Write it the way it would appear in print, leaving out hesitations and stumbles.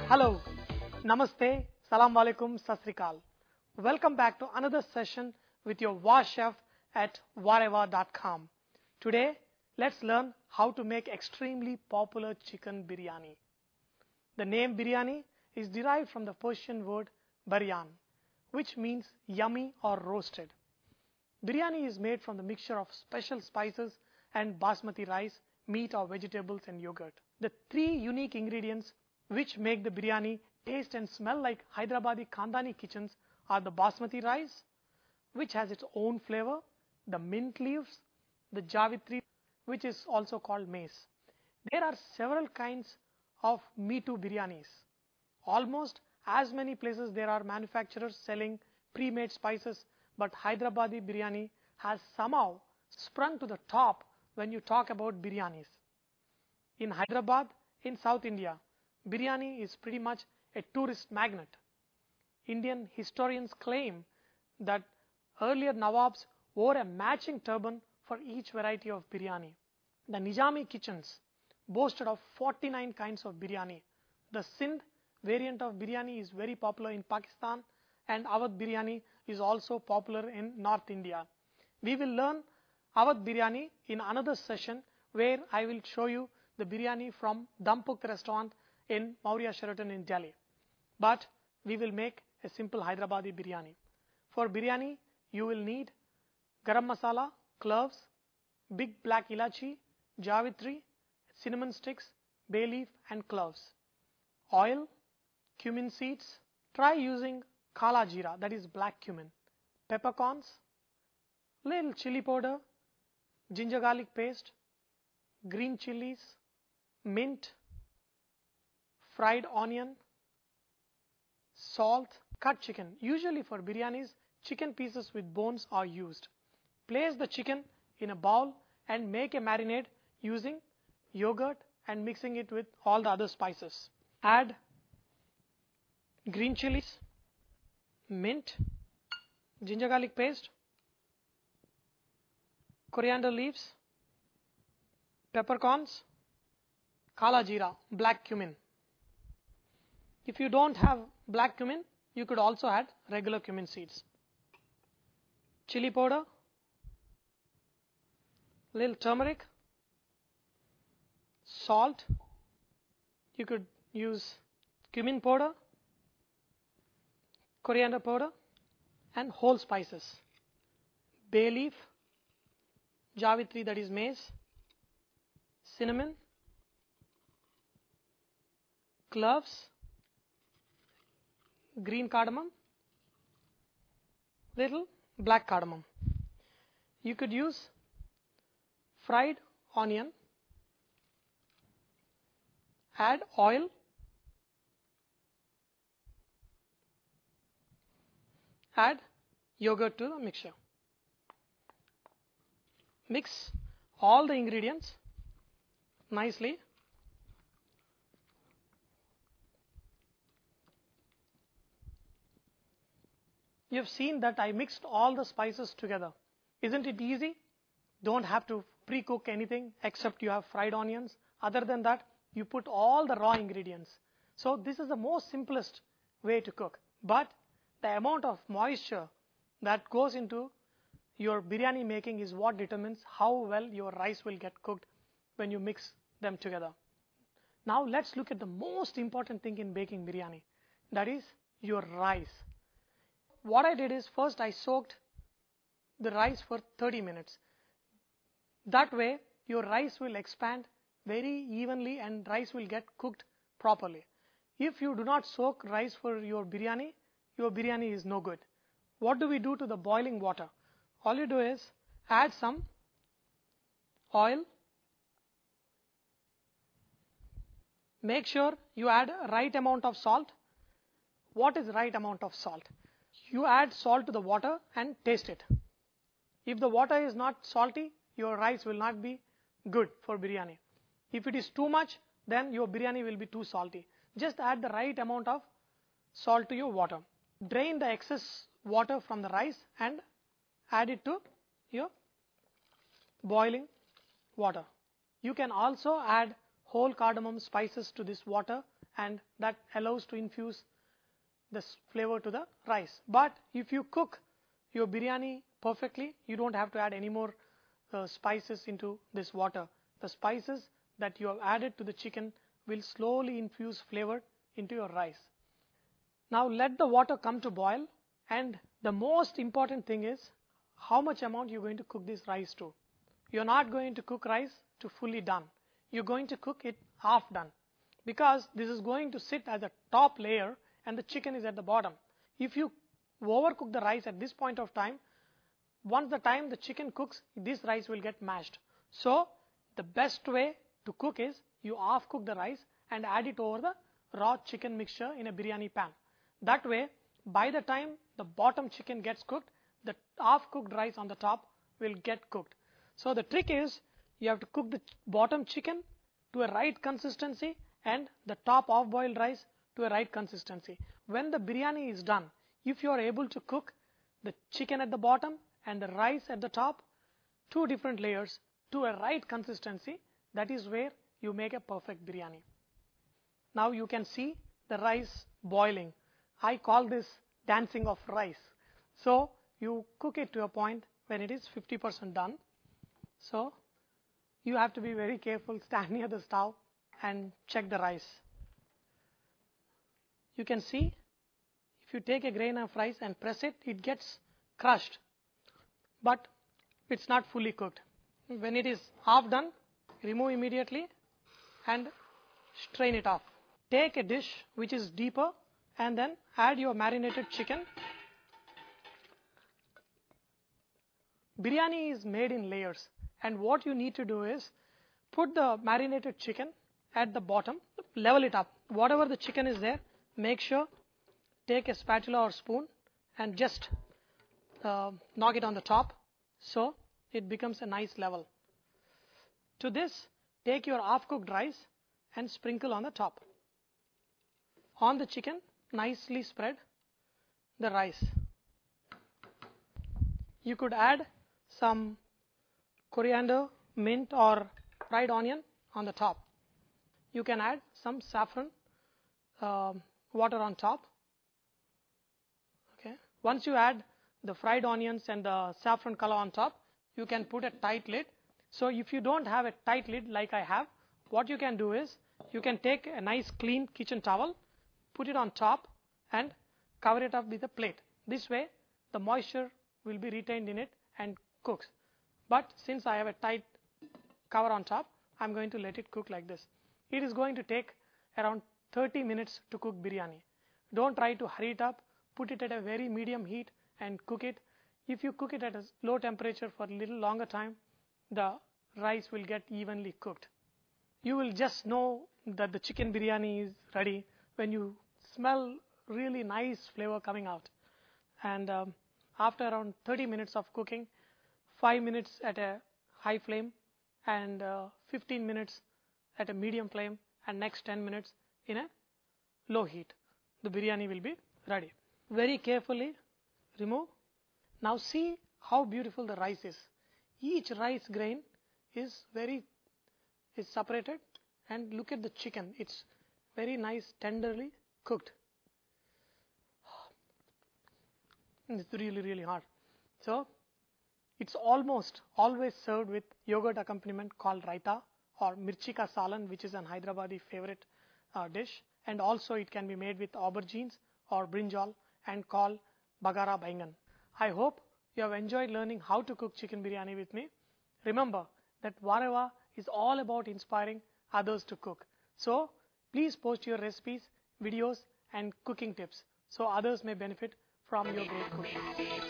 Hello, Namaste, Salam Alaikum, Sat Sri Akal. Welcome back to another session with your War Chef at wareva.com. Today, let's learn how to make extremely popular chicken biryani. The name biryani is derived from the Persian word baryan, which means yummy or roasted. Biryani is made from the mixture of special spices and basmati rice, meat or vegetables and yogurt. The three unique ingredients which make the biryani taste and smell like Hyderabadi Khandani kitchens are the basmati rice, which has its own flavor, the mint leaves, the javitri, which is also called maize. There are several kinds of Me Too biryanis. Almost as many places there are manufacturers selling pre-made spices, but Hyderabadi biryani has somehow sprung to the top when you talk about biryanis. In Hyderabad, in South India, biryani is pretty much a tourist magnet. Indian historians claim that earlier Nawabs wore a matching turban for each variety of biryani. The Nizami kitchens boasted of 49 kinds of biryani. The Sindh variant of biryani is very popular in Pakistan, and Awadh biryani is also popular in North India. We will learn Awadh biryani in another session where I will show you the biryani from Dampuk restaurant in Maurya Sheraton in Delhi. But we will make a simple Hyderabadi biryani. For biryani, you will need garam masala, cloves, big black ilachi, javitri, cinnamon sticks, bay leaf and cloves, oil, cumin seeds. Try using kala jeera, that is black cumin, peppercorns, little chili powder, ginger garlic paste, green chilies, mint, fried onion, salt, cut chicken. Usually for biryanis, chicken pieces with bones are used. Place the chicken in a bowl and make a marinade using yogurt and mixing it with all the other spices. Add green chilies, mint, ginger garlic paste, coriander leaves, peppercorns, kala jeera, black cumin. If you don't have black cumin, you could also add regular cumin seeds. Chili powder, little turmeric, salt. You could use cumin powder, coriander powder, and whole spices. Bay leaf, javitri, that is maize, cinnamon, cloves, green cardamom, little black cardamom. You could use fried onion, add oil, add yogurt to the mixture. Mix all the ingredients nicely. You have seen that I mixed all the spices together. Isn't it easy? Don't have to pre-cook anything except you have fried onions. Other than that, you put all the raw ingredients. So this is the most simplest way to cook. But the amount of moisture that goes into your biryani making is what determines how well your rice will get cooked when you mix them together. Now let's look at the most important thing in baking biryani. That is your rice. What I did is first I soaked the rice for 30 minutes. That way your rice will expand very evenly and rice will get cooked properly. If you do not soak rice for your biryani is no good. What do we do to the boiling water? All you do is add some oil. Make sure you add right amount of salt. What is right amount of salt? You add salt to the water and taste it. If the water is not salty, your rice will not be good for biryani. If it is too much, then your biryani will be too salty. Just add the right amount of salt to your water. Drain the excess water from the rice and add it to your boiling water. You can also add whole cardamom spices to this water, and that allows to infuse this flavor to the rice. But if you cook your biryani perfectly, you don't have to add any more spices into this water. The spices that you have added to the chicken will slowly infuse flavor into your rice. Now let the water come to boil, and the most important thing is how much amount you're going to cook this rice to. You're not going to cook rice to fully done. You're going to cook it half done, because this is going to sit as a top layer and the chicken is at the bottom. If you overcook the rice at this point of time, once the time the chicken cooks, this rice will get mashed. So the best way to cook is you half cook the rice and add it over the raw chicken mixture in a biryani pan. That way, by the time the bottom chicken gets cooked, the half cooked rice on the top will get cooked. So the trick is you have to cook the bottom chicken to a right consistency and the top half boiled rice to a right consistency. When the biryani is done, if you are able to cook the chicken at the bottom and the rice at the top, two different layers to a right consistency, that is where you make a perfect biryani. Now you can see the rice boiling. I call this dancing of rice. So you cook it to a point when it is 50% done. So you have to be very careful, stand near the stove and check the rice. You can see if you take a grain of rice and press it, it gets crushed, but it's not fully cooked. When it is half done, remove immediately and strain it off. Take a dish which is deeper and then add your marinated chicken. Biryani is made in layers, and what you need to do is put the marinated chicken at the bottom, level it up. Whatever the chicken is there, make sure take a spatula or spoon and just knock it on the top so it becomes a nice level. To this, take your half cooked rice and sprinkle on the top. On the chicken, nicely spread the rice. You could add some coriander, mint or fried onion on the top. You can add some saffron water on top. Okay. Once you add the fried onions and the saffron color on top, you can put a tight lid. So if you don't have a tight lid like I have, what you can do is you can take a nice clean kitchen towel, put it on top and cover it up with a plate. This way the moisture will be retained in it and cooks. But since I have a tight cover on top, I'm going to let it cook like this. It is going to take around 30 minutes to cook biryani. Don't try to hurry it up. Put it at a very medium heat and cook it. If you cook it at a low temperature for a little longer time, the rice will get evenly cooked. You will just know that the chicken biryani is ready when you smell really nice flavor coming out. And after around 30 minutes of cooking, 5 minutes at a high flame and 15 minutes at a medium flame and next 10 minutes in a low heat, the biryani will be ready. Very carefully remove. Now see how beautiful the rice is. Each rice grain is separated, and look at the chicken. It's very nice, tenderly cooked. It's really hard. So it's almost always served with yogurt accompaniment called raita or mirchi ka salan, which is an Hyderabadi favorite dish, and also it can be made with aubergines or brinjal and called bagara baingan. I hope you have enjoyed learning how to cook chicken biryani with me. Remember that Vareva is all about inspiring others to cook. So please post your recipes, videos and cooking tips so others may benefit from your great cooking.